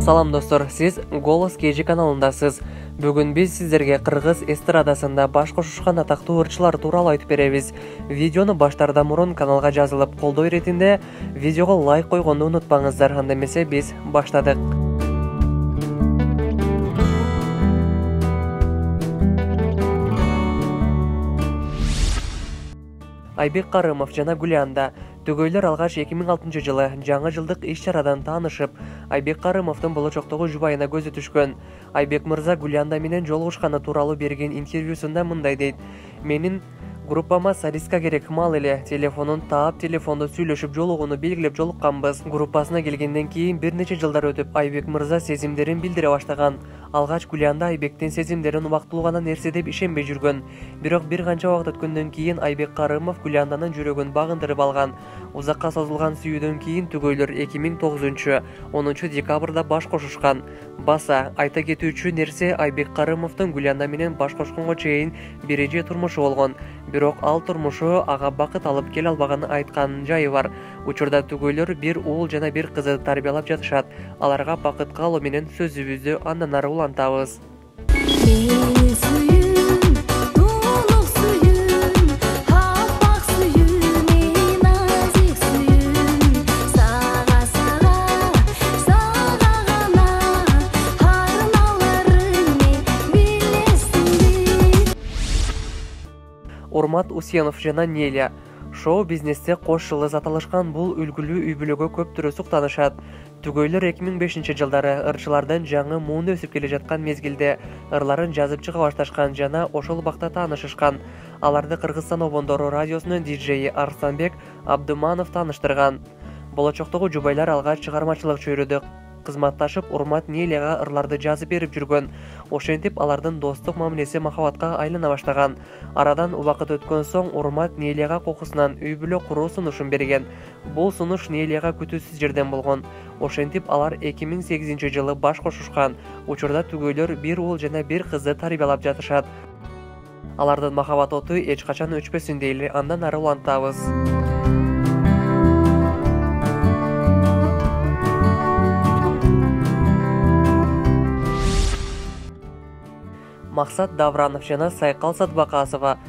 Салам достор, сиз Голос KG каналындасыз. Бүгүн биз сиздерге кыргыз эстрадасында баш кошушкан атактуу ырчылар тууралуу айтып беребиз. Видеону баштаардан мурун каналга жазылып, колдоо иретинде видеого лайк койгонду унутпаңыздар. Анда эмесе биз баштадык. Айбек Карымов жана Гулянда түгөйлөр алгач 2006 жылы жаңы жылдык иш-чарадан таанышып, Айбек Карымовдун болочоктогу жубайына көзү түшкөн. Айбек мырза Гулянда менен жолугушканы тууралуу берген интервьюсунда мындай дейт: "Менин группама солистка керек, мал эле телефонун таап телефондо сүйлөшүп жолугууну белгилеп жолукканбыз. Группасына келгенден кийин бир нече жылдар өтүп, Айбек мырза сезимдерин билдире баштаган. Алгач Гулянда Айбектин сезимдерин убактылуу гана нерсе деп ишенбей жүргөн. Бирок бир канча убакыт өткөндөн кийин Айбек Карымов Гулянданын жүрөгүн багындырып алган. Узакка созулган сүйүүдөн кийин түгөйлөр 2009-10 декабрда баш кошушкан. Баса айта кетүүчү нерсе, Айбек Карымовдун Гулянда менен баш кошконго чейин биринчи турмушу болгон. Бирок ал турмушу ага бакыт алып келе албаганын айткан жайы бар. Учурда түгөйлөр бир уул жана бир кызды тарбиялап жатышат. Аларга бакыт каалоо менен сөзүбүздү андан ары улантабыз. Урмат Усенов жана Неля шоу-бизнесте кош жылы аталышкан бул үлгүлүү үй-бүлөгө көптөрү суктанышат. Түгөйлөр 2005 жылдары ырчылардан жаңы муун өсүп келе жаткан мезгилде ырларын жазып чыга башташкан жана ошол убакта таанышышкан. Аларды Кыргызстан обондору радиосунун диджейи Арсланбек Абдыманов тааныштырган. Болочоктогу жубайлар алгач чыгармачылык чөйрөдө кызматташып, Урмат Неляга ырларды жазып берип жүргөн. Ошентип алардын достук мамилеси махабатка айлана баштаган. Арадан убакыт өткөн соң Урмат Неляга кокусунан үй-бүлө куруу сунушун берген. Бул сунуш Неляга күтүүсүз жерден болгон. Ошентип алар 2008 жылы баш кошушкан. Учурда түгөйлөр бир уул жана бир кызды тарбиялап жатышат. Алардын махабат оту эч качан өчпөсүн дейли, андан ары улантабыз. Максат Давранов жана Сайкал Садбакасова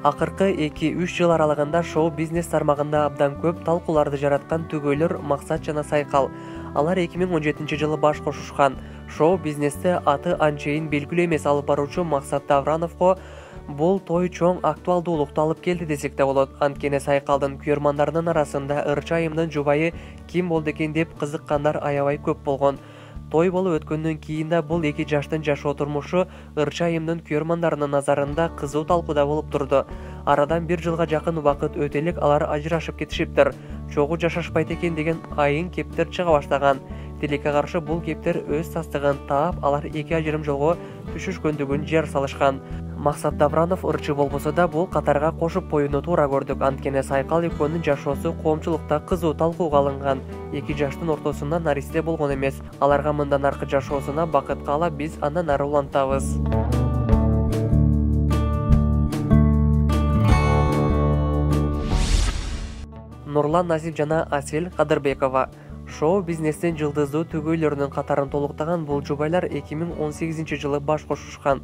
акыркы 2-3 жыл аралыгында шоу-бизнес тармагында абдан көп талкууларды жараткан түгөйлөр Максат жана Сайкал. Алар 2017 жылы баш кошушкан. Шоу-бизнесте аты анчейин белгилүү эмес алып баруучу Максат Даврановго бул той чоң актуалдуулукту алып келди десек да болот. Анткени Сайкалдын күйөрмандарынын арасында ырчы айымдын жубайы ким болду экен деп кызыккандар аябай көп болгон. Той болуп өткөндөн кийин да бул эки жаштын жашоо турмушу ырчы айымдын күйөрмандарынын назарында кызуу талкууда болуп турду. Арадан бир жылга жакын убакыт өтө элек алар ажырашып кетишиптир. Чогуу жашашпайт экен деген айын кептер чыга баштаган. Тилекке каршы бул кептер өз тастыгын таап, алар эки ажырым жолго түшүшкөндүгүн жар салышкан. Максат Давранов ырчы болбосо да бул катарга кошуп коюуну туура көрдүк. Анткени Сайкал экөөнүн жашоосу коомчулукта кызуу талкууга алынган. Эки жаштын ортосунда наристе болгон эмес. Аларга мындан аркы жашоосуна бакыт каалап биз андан ары улантабыз. Нурлан Назип жана Асель Кадырбекова шоу-бизнестин жылдыздуу түгөйлөрүнүн катарын толуктаган бул жубайлар 2018 жылы баш кошушкан.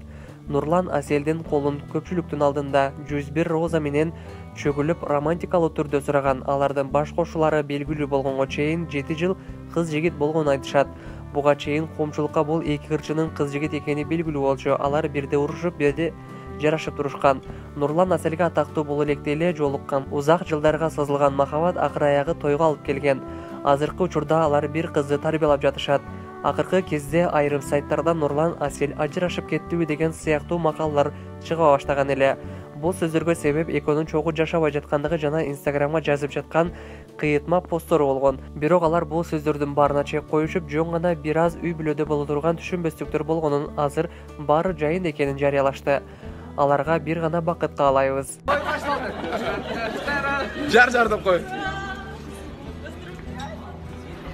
Нурлан Аселдин колун көпчүлүктүн алдында 101 роза менен чөгүлүп романтикалуу түрдө сураган. Алардын баш кошуулары белгилүү болгонго чейин 7 жыл кыз-жигит болгонун айтышат. Буга чейин коомчулукка бул эки ырчынын кыз-жигит экени белгилүү болчу. Алар бирде урушуп, бирде жарашып турушкан. Нурлан Аселге атактуу боло электе эле жолуккан. Узак жылдарга созулган махабат акыр аягы тойго алып келген. Азыркы учурда алар бир кызды тарбиялап жатышат. Акыркы кезде айрым сайттарда Нурлан Асель ажырашып кеттиби деген сыяктуу макалалар чыга баштаган эле. Бул сөздөргө себеп экөөнүн чогуу жашабай жаткандыгы жана Инстаграмга жазып жаткан кыйытма посттору болгон. Бирок алар бул сөздөрдүн баарына чек коюшуп, жөн гана бир аз үй-бүлөдө боло турган түшүнбөстүктөр болгонун, азыр баары жайында экенин жарыялашты. Аларга бир гана бакыт каалайбыз. Жар деп кой.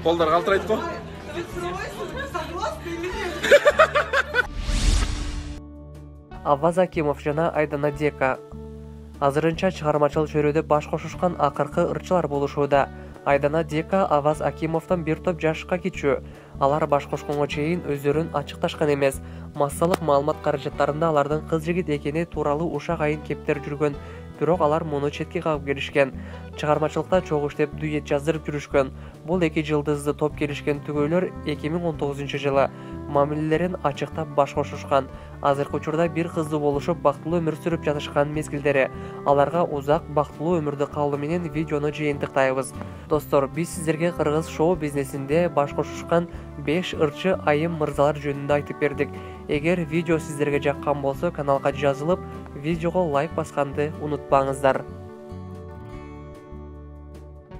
Колдор калтырайт го. Аваз Акимов жана Айдана Дека азырынча чыгармачыл чөйрөдө баш кошушкан акыркы ырчылар болушууда. Айдана Дека Аваз Акимовтан бир топ жашка кичүү. Алар баш кошконго чейин өздөрүн ачыкташкан эмес. Массалык маалымат каражаттарында алардын кыз жигит экени тууралуу ушак айын кептер жүргөн. Бирок алар муну четке кагып келишкен. Чыгармачылыкта чогуу иштеп дуэт жаздырып жүрүшкөн. Бул эки жылдызды топ келишкен түгөйлөр 2019 жылы мамилелерин ачыктап баш кошушкан. Азыркы учурда бир кыздуу болушуп, бактылуу өмүр сүрүп жатышкан мезгилдери. Аларга узак бактылуу өмүрдү каалоо менен видеону жыйынтыктайбыз. Достор, биз сиздерге кыргыз шоу бизнесинде баш кошушкан 5 ырчы айым мырзалар жөнүндө айтып бердик. Эгер видео сиздерге жаккан болсо, каналга жазылып, видеого лайк басканды унутпаңыздар.